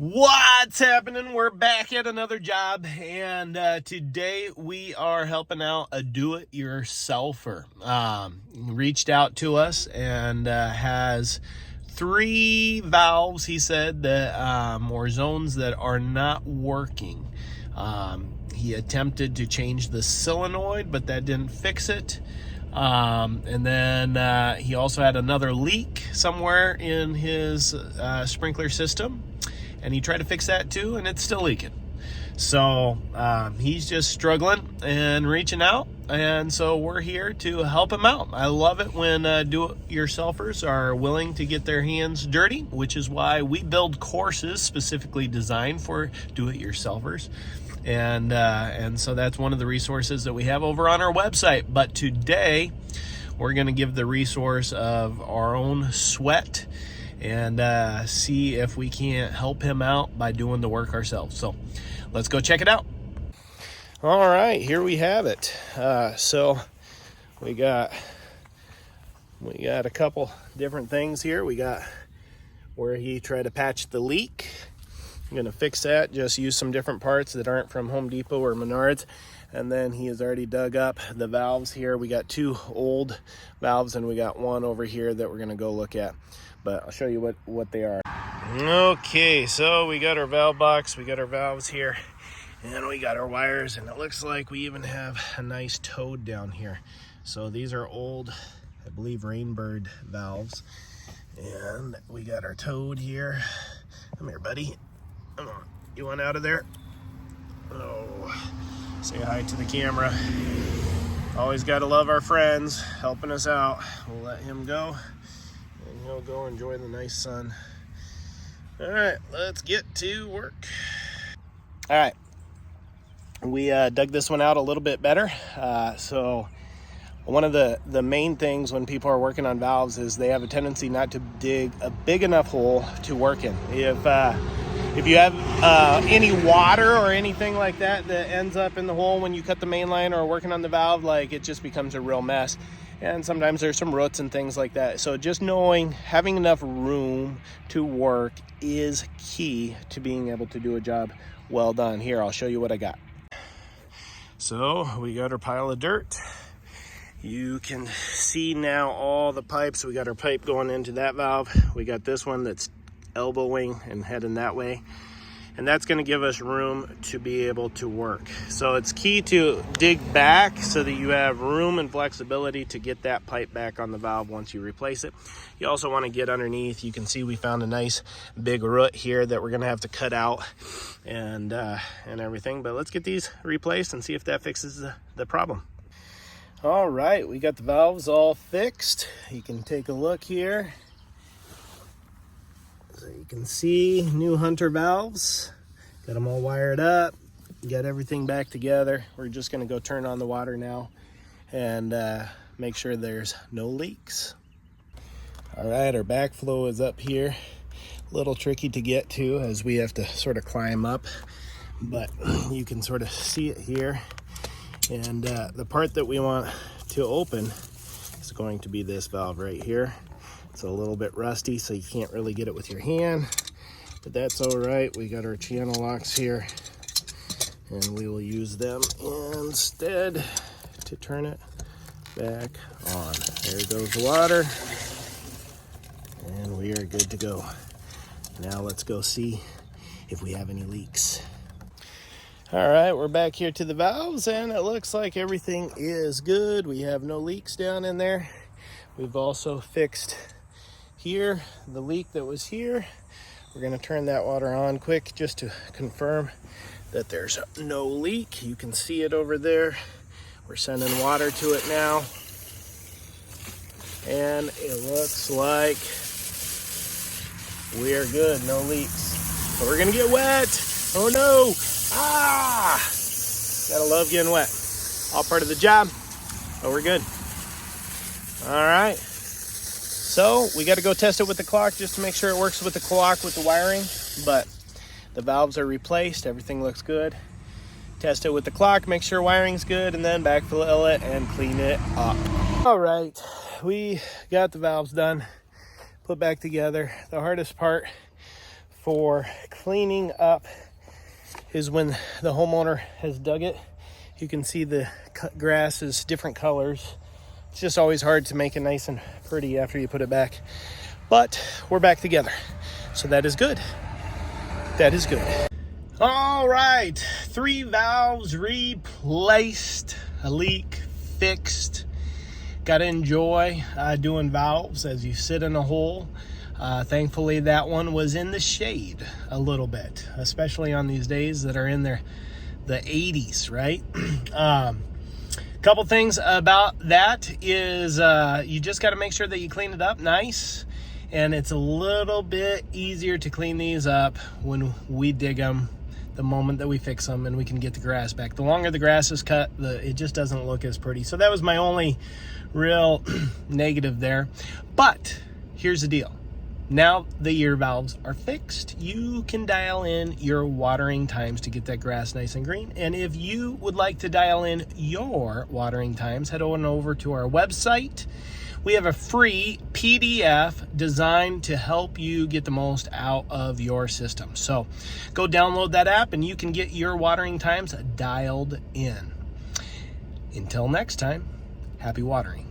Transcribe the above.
What's happening? We're back at another job, and today we are helping out a do-it-yourselfer. Reached out to us and has 3 valves, he said, that or zones that are not working. He attempted to change the solenoid, but that didn't fix it. And then he also had another leak somewhere in his sprinkler system. And he tried to fix that too, and it's still leaking. So he's just struggling and reaching out, and so we're here to help him out. I love it when do-it-yourselfers are willing to get their hands dirty, which is why we build courses specifically designed for do-it-yourselfers. And so that's one of the resources that we have over on our website. But today, we're going to give the resource of our own sweat and see if we can't help him out by doing the work ourselves. So let's go check it out. All right, here we have it. So we got a couple different things here. We got where he tried to patch the leak. I'm gonna fix that, just use some different parts that aren't from Home Depot or Menards. And then he has already dug up the valves here. We got 2 old valves, and we got one over here that we're gonna go look at. But I'll show you what they are. Okay, so we got our valve box, we got our valves here, and we got our wires, and it looks like we even have a nice toad down here. So these are old, I believe, Rainbird valves. And we got our toad here. Come here, buddy. Come on, you want out of there? Oh, say hi to the camera. Always gotta love our friends helping us out. We'll let him go, and he'll go enjoy the nice sun. All right, let's get to work. All right, we dug this one out a little bit better. So one of the main things when people are working on valves is they have a tendency not to dig a big enough hole to work in. If you have any water or anything like that ends up in the hole when you cut the main line or working on the valve, like, it just becomes a real mess. And sometimes there's some roots and things like that. So just having enough room to work is key to being able to do a job well done. Here, I'll show you what I got. So we got our pile of dirt. You can see now all the pipes. We got our pipe going into that valve. We got this one that's elbowing and heading that way. And that's going to give us room to be able to work. So it's key to dig back so that you have room and flexibility to get that pipe back on the valve once you replace it. You also want to get underneath. You can see we found a nice big root here that we're going to have to cut out and everything. But let's get these replaced and see if that fixes the problem. All right, we got the valves all fixed. You can take a look here. So you can see new Hunter valves. Got them all wired up. Got everything back together. We're just going to go turn on the water now and make sure there's no leaks. All right, our backflow is up here. A little tricky to get to as we have to sort of climb up, but you can sort of see it here. And the part that we want to open is going to be this valve right here. It's a little bit rusty, so you can't really get it with your hand, but that's all right. We got our channel locks here, and we will use them instead to turn it back on. There goes the water, and we are good to go. Now let's go see if we have any leaks. All right, we're back here to the valves, and it looks like everything is good. We have no leaks down in there. We've also fixed here the leak that was here. We're going to turn that water on quick just to confirm that there's no leak. You can see it over there. We're sending water to it now, and it looks like we are good. No leaks. But we're going to get wet. Oh no! Gotta love getting wet. All part of the job, but we're good. All right. So we got to go test it with the clock just to make sure it works with the clock with the wiring. But the valves are replaced. Everything looks good. Test it with the clock, make sure wiring's good, and then backfill it and clean it up. All right, we got the valves done, put back together. The hardest part for cleaning up is when the homeowner has dug it. You can see the grass is different colors. It's just always hard to make it nice and pretty after you put it back. But we're back together, so that is good. That is good. All right, 3 valves replaced, a leak fixed. Got to enjoy doing valves as you sit in a hole. Thankfully, that one was in the shade a little bit, especially on these days that are in the 80s, right? Couple things about that is you just got to make sure that you clean it up nice. And it's a little bit easier to clean these up when we dig them, the moment that we fix them and we can get the grass back. The longer the grass is cut, it just doesn't look as pretty. So that was my only real negative there. But here's the deal. Now the ear valves are fixed, you can dial in your watering times to get that grass nice and green. And if you would like to dial in your watering times, head on over to our website. We have a free PDF designed to help you get the most out of your system. So go download that app and you can get your watering times dialed in. Until next time, happy watering.